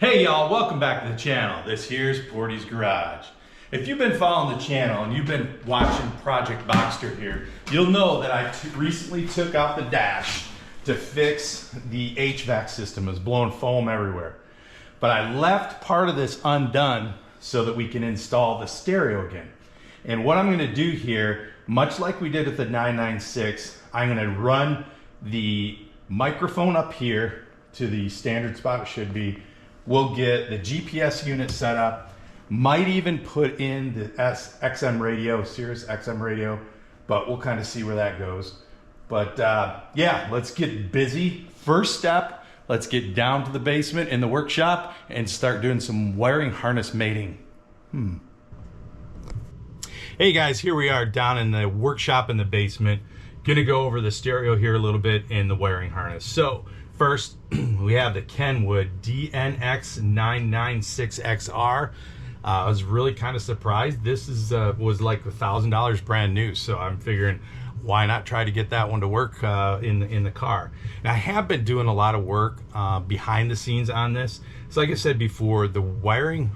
Hey y'all, welcome back to the channel. This here's Porty's Garage. If you've been following the channel and you've been watching Project Boxster here, you'll know that I recently took out the dash to fix the HVAC system. It was blowing foam everywhere. But I left part of this undone so that we can install the stereo again. And what I'm gonna do here, much like we did with the 996, I'm gonna run the microphone up here to the standard spot it should be. We'll get the GPS unit set up, might even put in the XM radio, Sirius XM radio, but we'll kind of see where that goes. But yeah, let's get busy. First step, let's get down to the basement in the workshop and start doing some wiring harness mating. Hey guys, here we are down in the workshop in the basement. Gonna go over the stereo here a little bit and the wiring harness. So first, we have the Kenwood DNX996XR. I was really kind of surprised. This was like $1,000 brand new, so I'm figuring why not try to get that one to work in the car. Now, I have been doing a lot of work behind the scenes on this. So like I said before, the wiring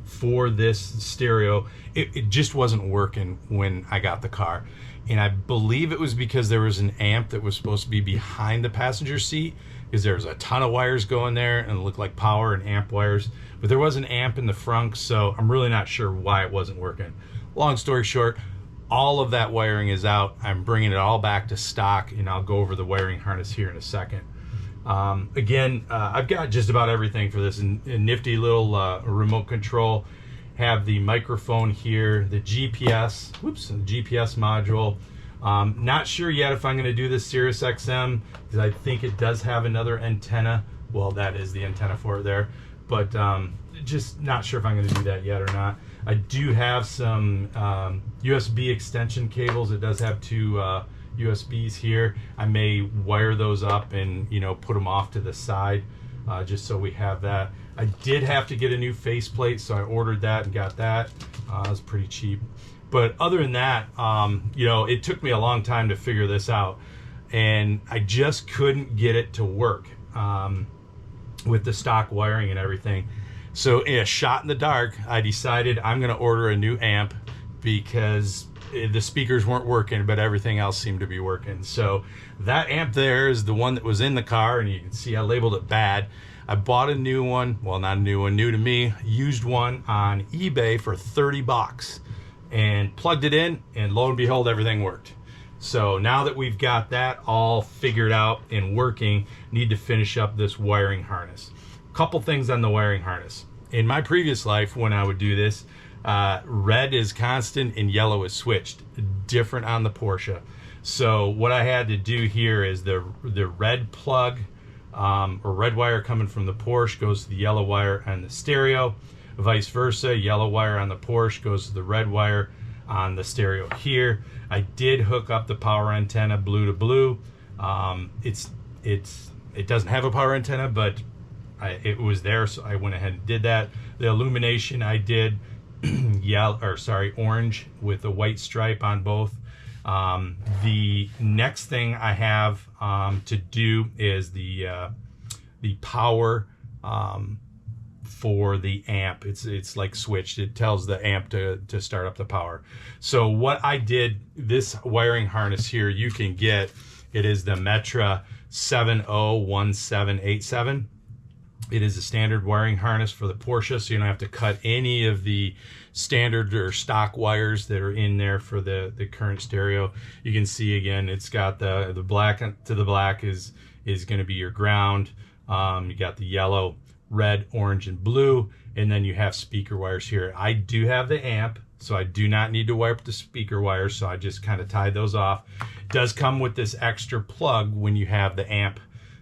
for this stereo, it just wasn't working when I got the car. And I believe it was because there was an amp that was supposed to be behind the passenger seat, because there was a ton of wires going there and it looked like power and amp wires, but there was an amp in the front, so I'm really not sure why it wasn't working. Long story short, all of that wiring is out. I'm bringing it all back to stock, and I'll go over the wiring harness here in a second. I've got just about everything for this, a nifty little remote control. Have the microphone here, the GPS, the GPS module. Not sure yet if I'm going to do this Sirius XM, because I think it does have another antenna. Well, that is the antenna for it there, but just not sure if I'm going to do that yet or not. I do have some USB extension cables. It does have two USBs here. I may wire those up and put them off to the side, just so we have that. I did have to get a new faceplate, so I ordered that and got that. It was pretty cheap. But other than that, it took me a long time to figure this out, and I just couldn't get it to work with the stock wiring and everything. So in a shot in the dark, I decided I'm gonna order a new amp, because the speakers weren't working, but everything else seemed to be working. So that amp there is the one that was in the car, and you can see I labeled it bad. I bought a new one, well, not a new one, new to me, used one on eBay for 30 bucks and plugged it in, and lo and behold, everything worked. So now that we've got that all figured out and working, need to finish up this wiring harness. Couple things on the wiring harness. In my previous life, when I would do this, red is constant and yellow is switched, different on the Porsche. So what I had to do here is the red plug or red wire coming from the Porsche goes to the yellow wire on the stereo, vice versa. Yellow wire on the Porsche goes to the red wire on the stereo here. I did hook up the power antenna blue to blue. It doesn't have a power antenna, but it was there, so I went ahead and did that. The illumination I did orange with a white stripe on both. The next thing I have to do is the power for the amp. It's like switched. It tells the amp to start up the power. So what I did, this wiring harness here, you can get, it is the Metra 701787. It is a standard wiring harness for the Porsche, so you don't have to cut any of the standard or stock wires that are in there for the current stereo. You can see again, it's got the black to the black is going to be your ground. You got the yellow, red, orange, and blue, and then you have speaker wires here. I do have the amp, so I do not need to wire up the speaker wires, so I just kind of tied those off. It does come with this extra plug when you have the amp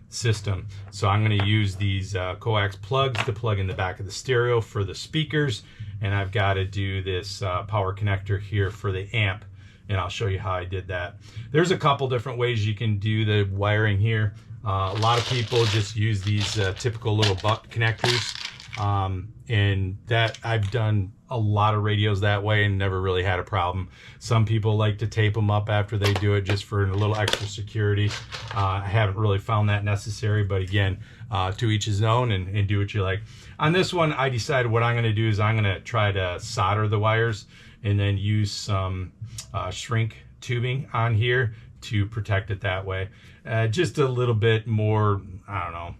system. So I'm going to use these coax plugs to plug in the back of the stereo for the speakers, and I've got to do this power connector here for the amp, and I'll show you how I did that. There's a couple different ways you can do the wiring here. A lot of people just use these typical little butt connectors, and that I've done a lot of radios that way and never really had a problem. Some people like to tape them up after they do it just for a little extra security. I haven't really found that necessary, but again, to each his own, and do what you like. On this one, I decided what I'm going to do is I'm going to try to solder the wires and then use some shrink tubing on here to protect it that way. Just a little bit more, I don't know,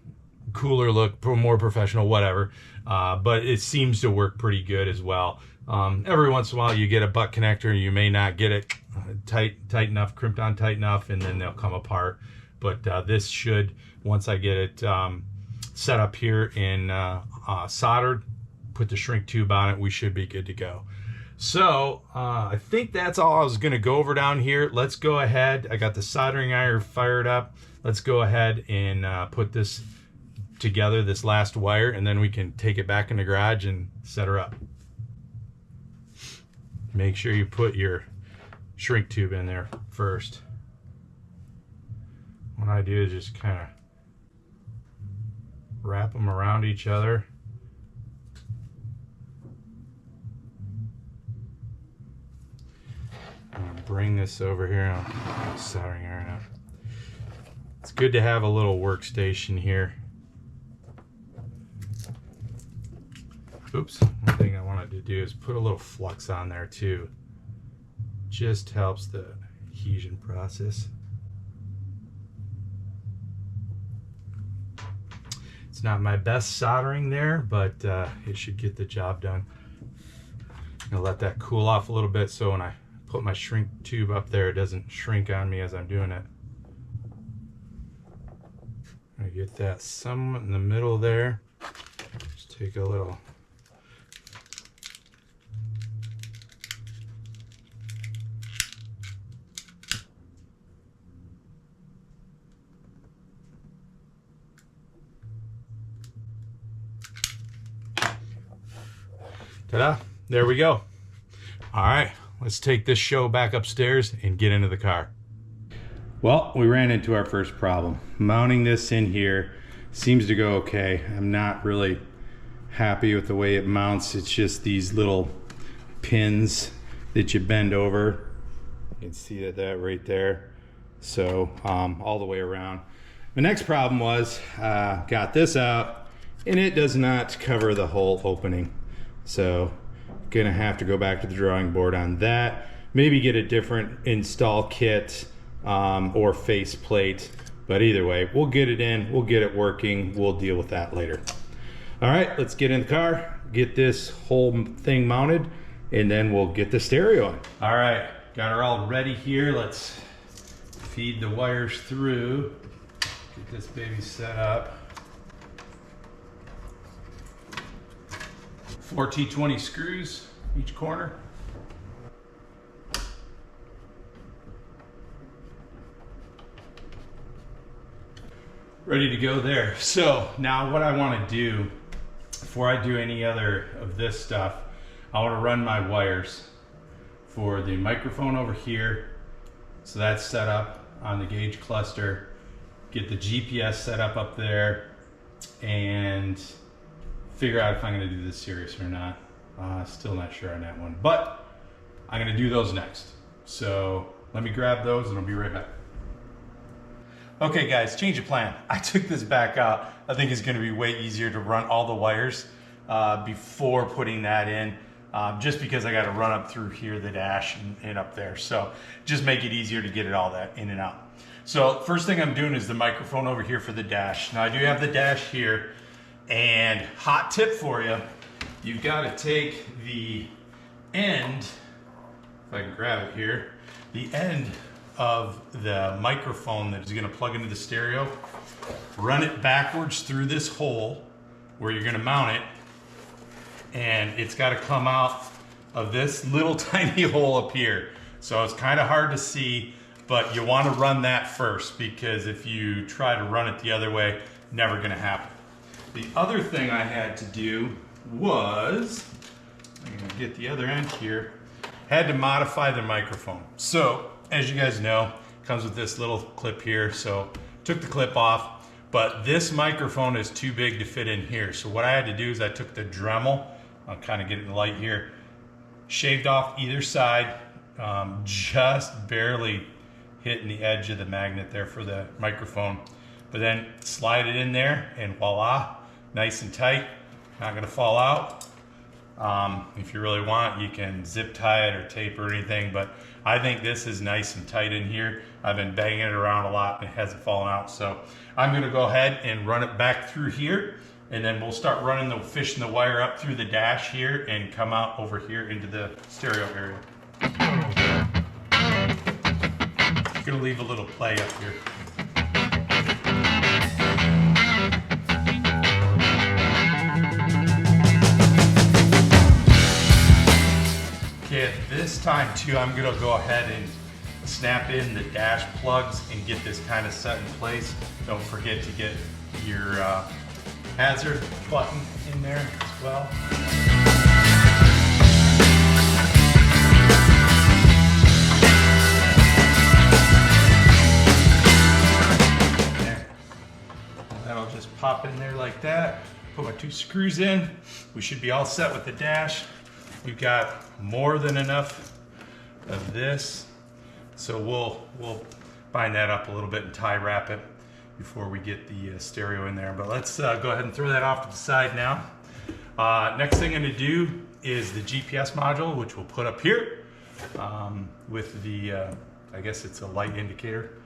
cooler look, more professional, whatever. But it seems to work pretty good as well. Every once in a while you get a butt connector, you may not get it tight enough, crimped on tight enough, and then they'll come apart. But this should, once I get it set up here and soldered, put the shrink tube on it, we should be good to go. So I think that's all I was going to go over down here. Let's go ahead. I got the soldering iron fired up. Let's go ahead and put this together, this last wire, and then we can take it back in the garage and set her up. Make sure you put your shrink tube in there first. What I do is just kind of wrap them around each other. Bring this over here. I'll soldering iron out. It's good to have a little workstation here. Oops, one thing I wanted to do is put a little flux on there too. Just helps the adhesion process. It's not my best soldering there, but it should get the job done. I'm gonna let that cool off a little bit so when I put my shrink tube up there, it doesn't shrink on me as I'm doing it. I get that somewhat in the middle there. Just take a little. Ta-da, there we go. All right, let's take this show back upstairs and get into the car. Well, we ran into our first problem. Mounting this in here seems to go okay. I'm not really happy with the way it mounts. It's just these little pins that you bend over. You can see that right there. So all the way around. The next problem was, got this out and it does not cover the whole opening. So gonna have to go back to the drawing board on that. Maybe get a different install kit or face plate, but either way, we'll get it in, we'll get it working, we'll deal with that later. All right, let's get in the car, get this whole thing mounted, and then we'll get the stereo on. All right, got her all ready here. Let's feed the wires through, get this baby set up. 4 T20 screws each corner. Ready to go there. So now what I want to do before I do any other of this stuff, I want to run my wires for the microphone over here. So that's set up on the gauge cluster. Get the GPS set up there and figure out if I'm going to do this serious or not. Still not sure on that one, but I'm going to do those next. So let me grab those and I'll be right back. Okay guys, change of plan. I took this back out. I think it's going to be way easier to run all the wires before putting that in, just because I got to run up through here, the dash and up there. So just make it easier to get it all that in and out. So first thing I'm doing is the microphone over here for the dash. Now I do have the dash here. And hot tip for you, you've got to take the end, if I can grab it here, the end of the microphone that is going to plug into the stereo, run it backwards through this hole where you're going to mount it, and it's got to come out of this little tiny hole up here. So it's kind of hard to see, but you want to run that first, because if you try to run it the other way, never going to happen. The other thing I had to do was, I'm going to get the other end here, had to modify the microphone. So, as you guys know, it comes with this little clip here, so took the clip off, but this microphone is too big to fit in here. So what I had to do is I took the Dremel, I'll kind of get it in the light here, shaved off either side, just barely hitting the edge of the magnet there for the microphone. But then slide it in there and voila, nice and tight, not gonna fall out. If you really want, you can zip tie it or tape or anything, but I think this is nice and tight in here. I've been banging it around a lot and it hasn't fallen out. So I'm gonna go ahead and run it back through here, and then we'll start fishing the wire up through the dash here and come out over here into the stereo area. I'm gonna leave a little play up here. Okay, at this time too, I'm gonna go ahead and snap in the dash plugs and get this kind of set in place. Don't forget to get your hazard button in there as well. There. That'll just pop in there like that. Put my 2 screws in. We should be all set with the dash. We've got more than enough of this, so we'll bind that up a little bit and tie wrap it before we get the stereo in there. But let's go ahead and throw that off to the side now. Next thing I'm going to do is the GPS module, which we'll put up here with the I guess it's a light indicator.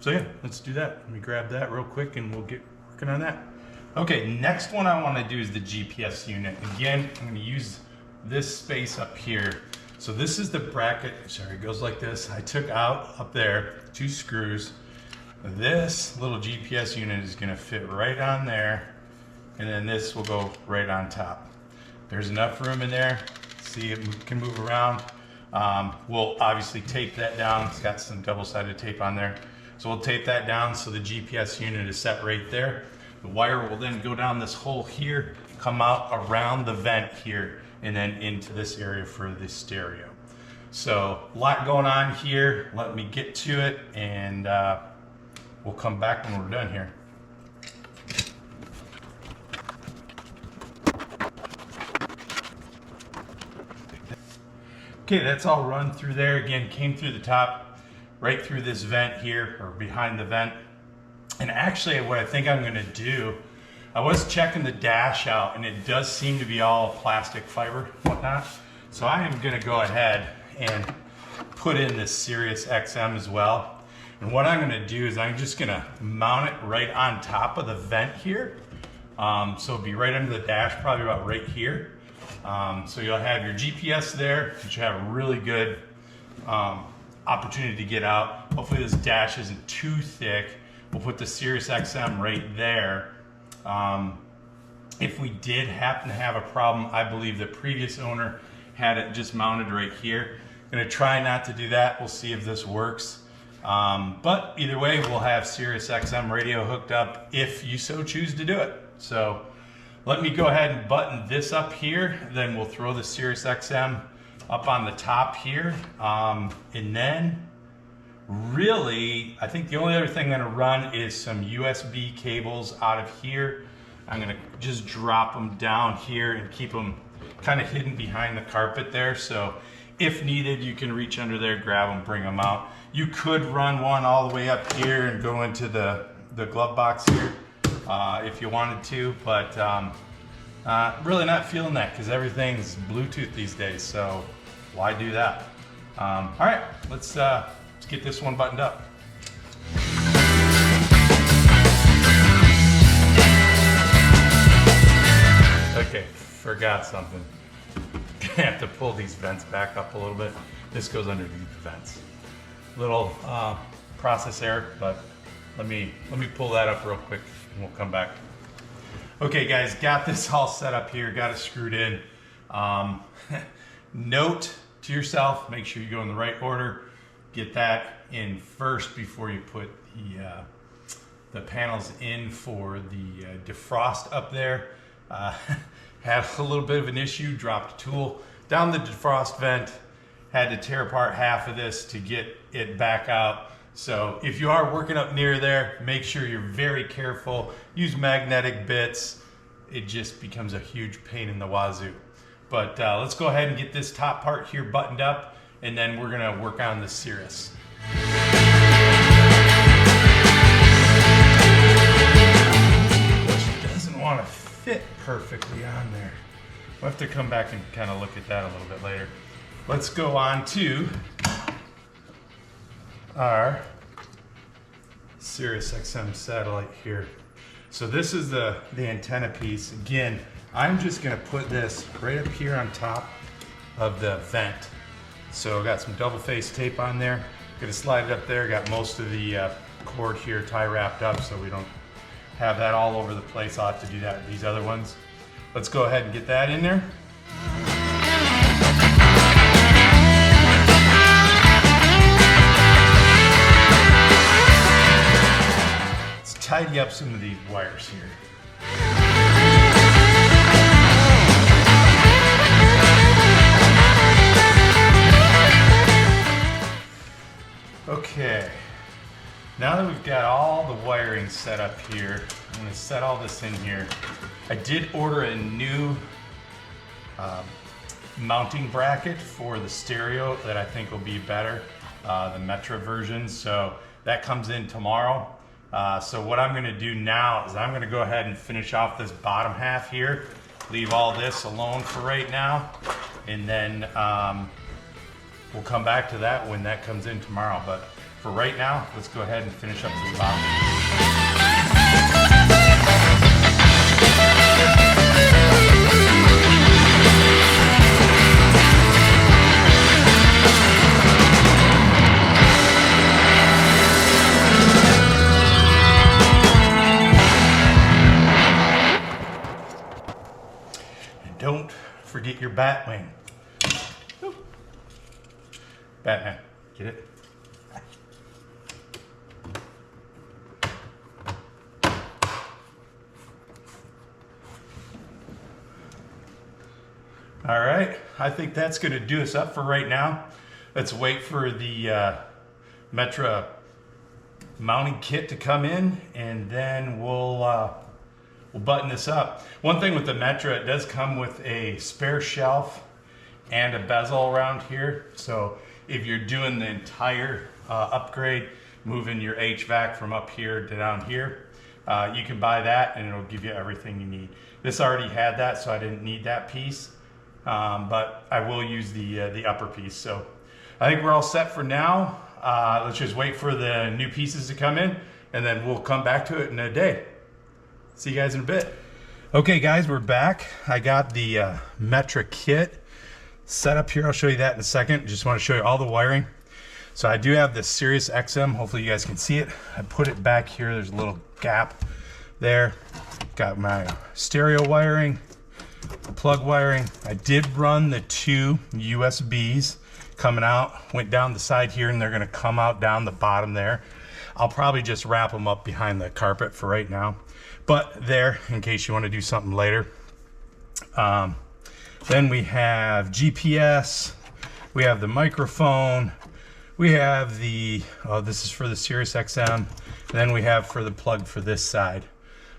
So yeah, let's do that. Let me grab that real quick and we'll get working on that. Okay, next one I want to do is the GPS unit. Again, I'm going to use this space up here. So this is the bracket, sorry, it goes like this. I took out up there 2 screws. This little GPS unit is going to fit right on there, and then this will go right on top. There's enough room in there. See, it can move around. We'll obviously tape that down. It's got some double-sided tape on there. So we'll tape that down so the GPS unit is set right there. The wire will then go down this hole here, come out around the vent here, and then into this area for the stereo. So a lot going on here. Let me get to it, and we'll come back when we're done here. Okay, that's all run through there. Again, came through the top, right through this vent here, or behind the vent. And actually what I think I'm gonna do, I was checking the dash out and it does seem to be all plastic fiber, whatnot. So I am gonna go ahead and put in this Sirius XM as well. And what I'm gonna do is I'm just gonna mount it right on top of the vent here. So it'll be right under the dash, probably about right here. So you'll have your GPS there, but you have a really good opportunity to get out. Hopefully this dash isn't too thick. We'll put the Sirius XM right there. If we did happen to have a problem, I believe the previous owner had it just mounted right here. Gonna try not to do that. We'll see if this works. But either way, we'll have Sirius XM radio hooked up if you so choose to do it. So let me go ahead and button this up here. Then we'll throw the Sirius XM up on the top here. And then really, I think the only other thing I'm gonna run is some USB cables out of here. I'm gonna just drop them down here and keep them kind of hidden behind the carpet there. So if needed, you can reach under there, grab them, bring them out. You could run one all the way up here and go into the glove box here if you wanted to, but really not feeling that because everything's Bluetooth these days, so why do that? All right, let's get this one buttoned up. Okay, forgot something. Gonna have to pull these vents back up a little bit. This goes underneath the vents. Little process error, but let me pull that up real quick and we'll come back. Okay guys, got this all set up here, got it screwed in. Note to yourself, make sure you go in the right order. Get that in first before you put the panels in for the defrost up there. Had a little bit of an issue, dropped a tool down the defrost vent, had to tear apart half of this to get it back out. So if you are working up near there, make sure you're very careful. Use magnetic bits. It just becomes a huge pain in the wazoo. But let's go ahead and get this top part here buttoned up, and then we're gonna work on the Cirrus. Which doesn't want to fit perfectly on there. We'll have to come back and kind of look at that a little bit later. Let's go on to our Sirius XM satellite here. So this is the antenna piece. Again, I'm just gonna put this right up here on top of the vent. So I got some double face tape on there. Gonna slide it up there. Got most of the cord here tie wrapped up so we don't have that all over the place. I'll have to do that with these other ones. Let's go ahead and get that in there. Let's tidy up some of these wires here. Okay, now that we've got all the wiring set up here, I'm going to set all this in here. I did order a new mounting bracket for the stereo that I think will be better, the Metra version, so that comes in tomorrow. So what I'm going to do now is I'm going to go ahead and finish off this bottom half here, leave all this alone for right now, and then we'll come back to that when that comes in tomorrow. But for right now, let's go ahead and finish up the bottom. And don't forget your bat wing. Batman, get it? All right, I think that's going to do us up for right now. Let's wait for the Metra mounting kit to come in, and then we'll button this up. One thing with the Metra, it does come with a spare shelf and a bezel around here. So if you're doing the entire upgrade, moving your HVAC from up here to down here, you can buy that and it'll give you everything you need. This already had that, so I didn't need that piece. But I will use the upper piece. So I think we're all set for now. Let's just wait for the new pieces to come in, and then we'll come back to it in a day. See you guys in a bit. Okay guys, we're back. I got the Metra kit set up here. I'll show you that in a second. Just want to show you all the wiring. So I do have the Sirius XM. Hopefully you guys can see it. I put it back here. There's a little gap there. Got my stereo wiring, plug wiring. I did run the 2 USBs coming out, went down the side here, and they're going to come out down the bottom there. I'll probably just wrap them up behind the carpet for right now, but there in case you want to do something later. Then we have GPS, we have the microphone, we have the, this is for the Sirius XM, and then we have for the plug for this side.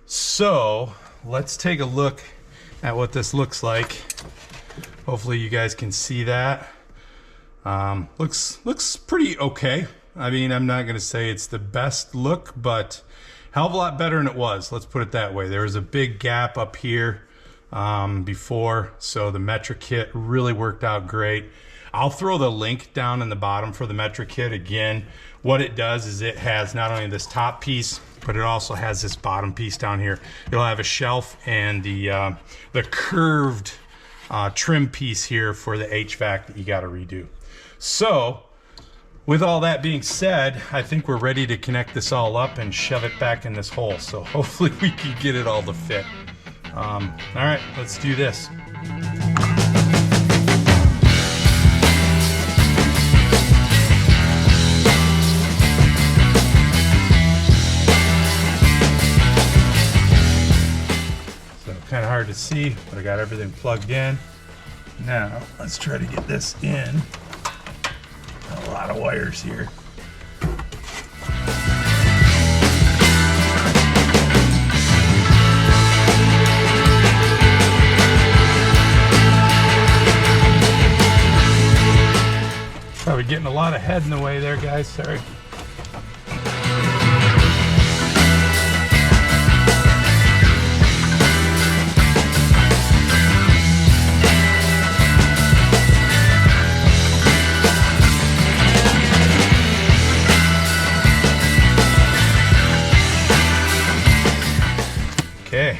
So let's take a look at what this looks like. Hopefully you guys can see that. Looks pretty okay. I mean, I'm not gonna say it's the best look, but hell of a lot better than it was. Let's put it that way. There was a big gap up here before, so the Metra kit really worked out great. I'll throw the link down in the bottom for the Metra kit. Again, what it does is it has not only this top piece, but it also has this bottom piece down here. It'll have a shelf and the curved trim piece here for the HVAC that you got to redo. So with all that being said, I think we're ready to connect this all up and shove it back in this hole. So hopefully we can get it all to fit. All right, let's do this. Kind of hard to see, but I got everything plugged in. Now let's try to get this in. A lot of wires here. getting a lot of head in the way there, guys. Sorry. Okay,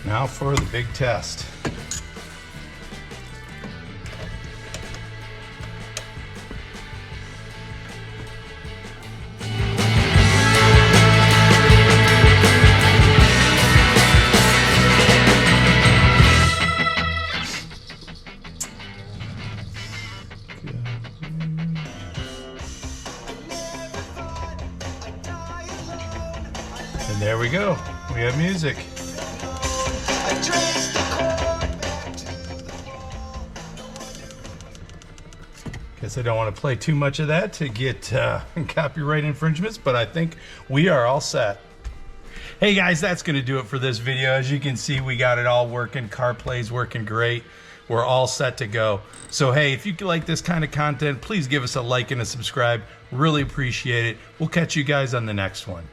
now for the big test. And there we go. We have music. Guess I don't want to play too much of that to get copyright infringements, but I think we are all set. Hey guys, that's going to do it for this video. As you can see, we got it all working. CarPlay's working great. We're all set to go. So hey, if you like this kind of content, please give us a like and a subscribe. Really appreciate it. We'll catch you guys on the next one.